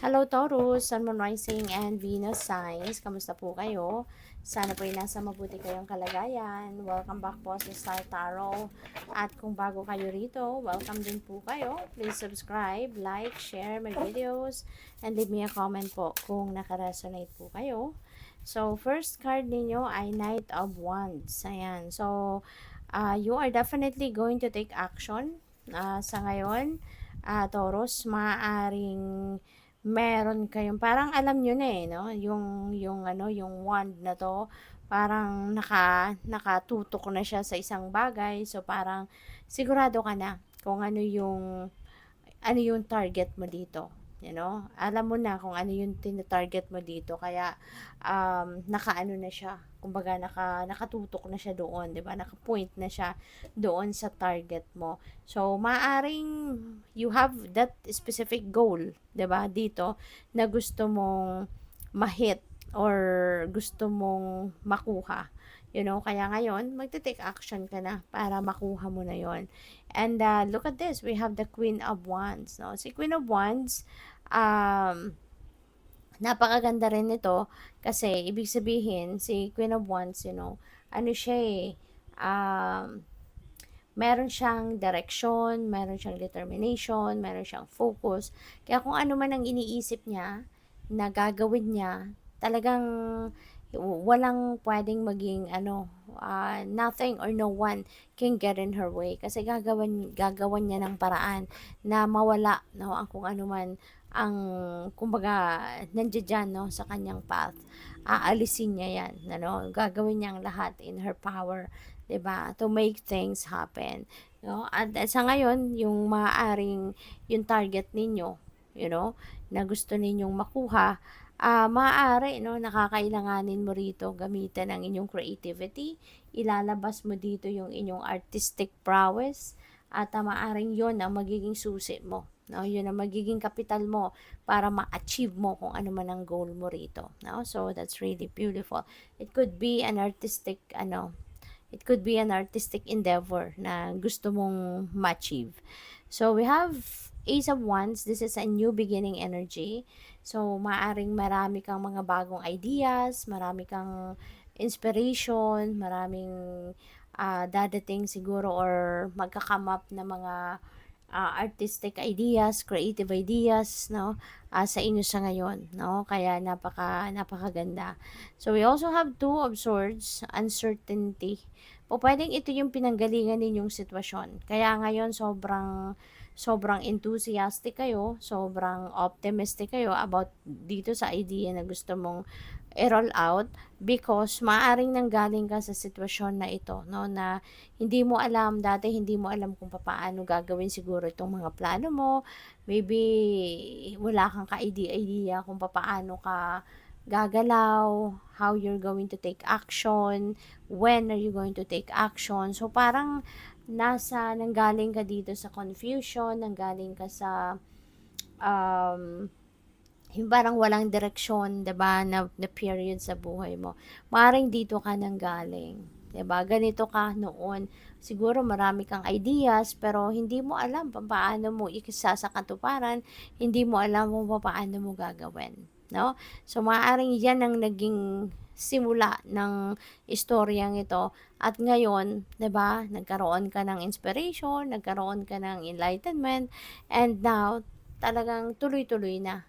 Hello Taurus, Sun, Moon, Rising, and Venus signs. Kamusta po kayo? Sana po ay nasa mabuti kayong kalagayan. Welcome back po sa Star Tarot. At kung bago kayo rito, welcome din po kayo. Please subscribe, like, share my videos, and leave me a comment po kung nakaresonate po kayo. So, first card ninyo ay Knight of Wands. Ayan. So, you are definitely going to take action sa ngayon. Taurus, maaaring meron kayong parang alam niyo na no, yung wand na to, parang nakatutok na siya sa isang bagay. So parang sigurado ka na kung ano yung target mo dito. Alam mo na kung ano yung tina-target mo dito. Kaya, nakaano na siya. Kumbaga, nakatutok na siya doon, di ba? Naka-point na siya doon sa target mo. So, maaring you have that specific goal, di ba? Dito, na gusto mong ma-hit or gusto mong makuha. Kaya ngayon, magte-take action ka na para makuha mo na yon. And look at this, we have the Queen of Wands. No? Si Queen of Wands, napakaganda rin nito kasi ibig sabihin, si Queen of Wands, ano siya meron siyang direction, meron siyang determination, meron siyang focus. Kaya kung ano man ang iniisip niya, na gagawin niya, talagang walang pwedeng maging nothing or no one can get in her way kasi gagawan niya ng paraan na mawala no ang kung ano man ang kumbaga nandiyan no sa kanyang path. Aalisin niya yan, gagawin niya ang lahat in her power, 'di ba, to make things happen, at sa ngayon yung maaaring yung target ninyo, na gusto ninyong makuha, maaari, nakakailanganin mo rito gamitan ang inyong creativity, ilalabas mo dito yung inyong artistic prowess, at maaaring yon ang magiging susi mo. Yun ang magiging kapital mo para ma-achieve mo kung ano man ang goal mo rito. So, that's really beautiful. It could be an artistic endeavor na gusto mong ma-achieve. So, we have Ace of Wands. This is a new beginning energy. So, maaring marami kang mga bagong ideas, marami kang inspiration, maraming dadating siguro or magka-come up na mga artistic ideas, creative ideas, sa inyo sa ngayon, Kaya napakaganda. So we also have Two of Swords, uncertainty. Pwedeng ito yung pinanggalingan ninyong sitwasyon. Kaya ngayon sobrang enthusiastic kayo, sobrang optimistic kayo about dito sa idea na gusto mong i-roll out because maaring nanggaling ka sa sitwasyon na ito, na hindi mo alam dati, hindi mo alam kung paano gagawin siguro itong mga plano mo. Maybe wala kang ka-idea kung paano ka gagalaw, how you're going to take action, when are you going to take action. So parang nanggaling ka dito sa confusion, nanggaling ka sa yung parang walang direksyon, 'di ba, na period sa buhay mo. Maaaring dito ka nanggaling, 'di ba? Ganito ka noon. Siguro marami kang ideas pero hindi mo alam paano mo ikisa sa katuparan, hindi mo alam kung paano mo gagawin, no? So maaaring 'yan ang naging simula ng istoryang ito at ngayon, 'di ba, nagkaroon ka ng inspiration, nagkaroon ka ng enlightenment, and now talagang tuloy-tuloy na,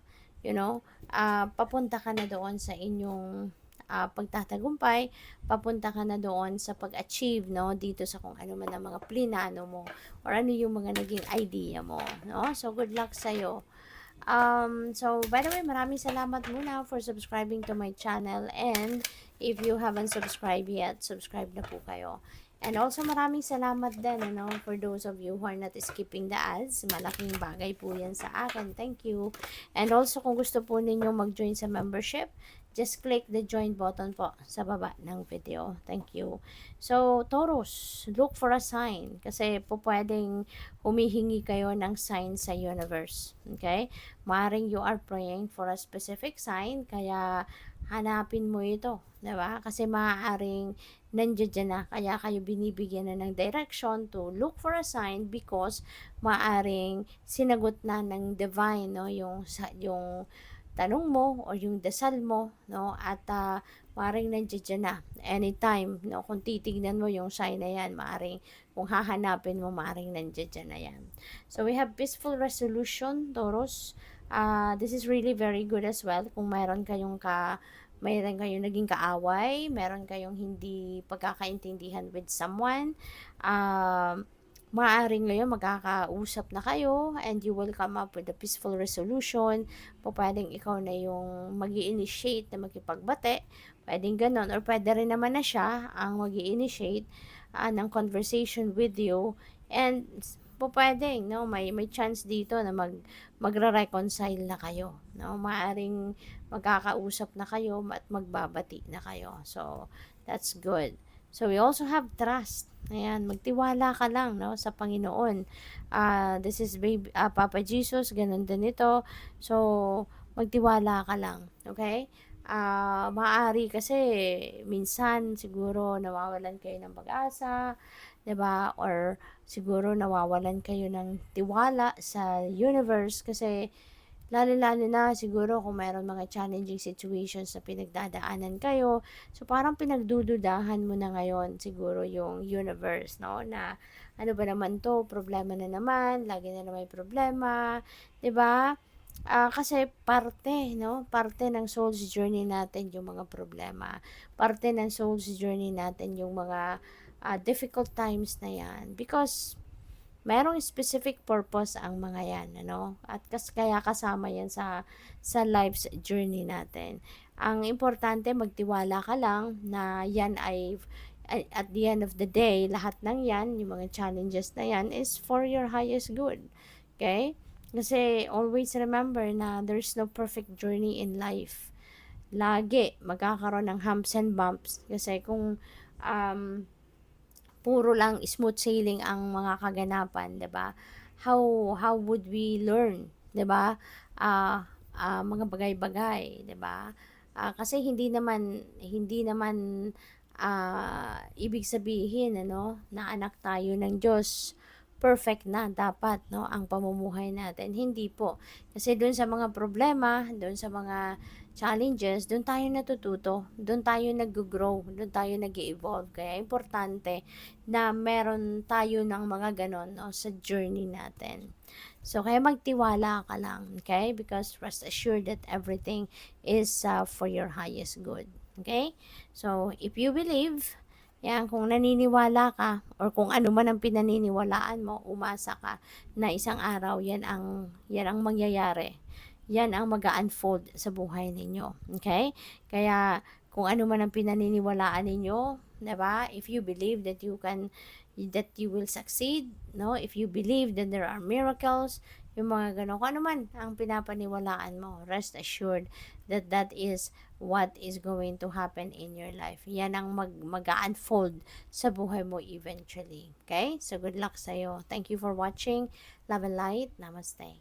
papunta ka na doon sa inyong pagtatagumpay, papunta ka na doon sa pag-achieve, dito sa kung ano man ang mga plinano mo or ano yung mga naging idea mo, So, good luck sa'yo. So, by the way, maraming salamat muna for subscribing to my channel, and if you haven't subscribed yet, subscribe na po kayo. And also, maraming salamat din, for those of you who are not skipping the ads. Malaking bagay po yan sa akin. Thank you. And also, kung gusto po ninyo mag-join sa membership, just click the join button po sa baba ng video. Thank you. So, Taurus, look for a sign. Kasi po pwedeng humihingi kayo ng sign sa universe. Okay? Maaring you are praying for a specific sign, kaya hanapin mo ito, 'di ba? Kasi maaaring nandiyan na, kaya kayo binibigyan na ng direction to look for a sign because maaaring sinagot na ng divine, no, yung tanong mo or yung dasal mo, no, at maaaring nandiyan na anytime, no, kung titignan mo yung sign na yan, maaaring kung hahanapin mo, maaaring nandiyan na yan. So we have peaceful resolution, Taurus. This is really very good as well kung mayroon kayong naging kaaway, meron kayong hindi pagkakaintindihan with someone. Maaaring ngayon magkakausap na kayo and you will come up with a peaceful resolution. Pwedeng ikaw na yung mag-i-initiate na makipagbate. Pwedeng ganon. Or pwede rin naman na siya ang mag-i-initiate ng conversation with you. And pwedeng, no, may chance dito na magre-reconcile na kayo. No? Maaaring magkakausap na kayo at magbabati na kayo. So, that's good. So, we also have trust. Ayan, magtiwala ka lang, no, sa Panginoon. This is Papa Jesus, ganun din ito. So, magtiwala ka lang, okay? Maaari kasi minsan siguro nawawalan kayo ng pag-asa, 'di ba? Or siguro nawawalan kayo ng tiwala sa universe kasi lalo-lalo na siguro kung mayroon mga challenging situations na pinagdadaanan kayo. So, parang pinagdududahan mo na ngayon siguro yung universe, no? Na ano ba naman to? Problema na naman. Lagi na naman may problema. 'Di ba? Kasi parte, no? Parte ng soul's journey natin yung mga problema. Parte ng soul's journey natin yung mga difficult times na yan. Because merong specific purpose ang mga yan, ano? At kaya kasama yan sa life's journey natin. Ang importante, magtiwala ka lang na yan ay at the end of the day, lahat ng yan, yung mga challenges na yan, is for your highest good. Okay? Kasi always remember na there's no perfect journey in life. Lagi magkakaroon ng humps and bumps. Kasi kung puro lang smooth sailing ang mga kaganapan, 'di ba? How would we learn, 'di ba? Mga bagay-bagay, 'di ba? Kasi hindi naman ibig sabihin ano, na anak tayo ng Diyos perfect na dapat, no, ang pamumuhay natin. Hindi po. Kasi doon sa mga problema, doon sa mga challenges, doon tayo natututo, doon tayo nag-grow, doon tayo nag-evolve. Kaya importante na meron tayo ng mga ganon, no, sa journey natin. So, kaya magtiwala ka lang, okay? Because rest assured that everything is for your highest good. Okay? So, if you believe, yan, kung naniniwala ka or kung ano man ang pinaniniwalaan mo, umasa ka na isang araw yan ang mangyayari. Yan ang mag-unfold sa buhay ninyo. Okay? Kaya kung ano man ang pinaniniwalaan ninyo, 'di ba? If you believe that you will succeed, no? If you believe that there are miracles, yung mga ganun, kung ano man ang pinapaniwalaan mo, rest assured that that is what is going to happen in your life. Yan ang mag-unfold sa buhay mo eventually. Okay? So, good luck sa'yo. Thank you for watching. Love and light. Namaste.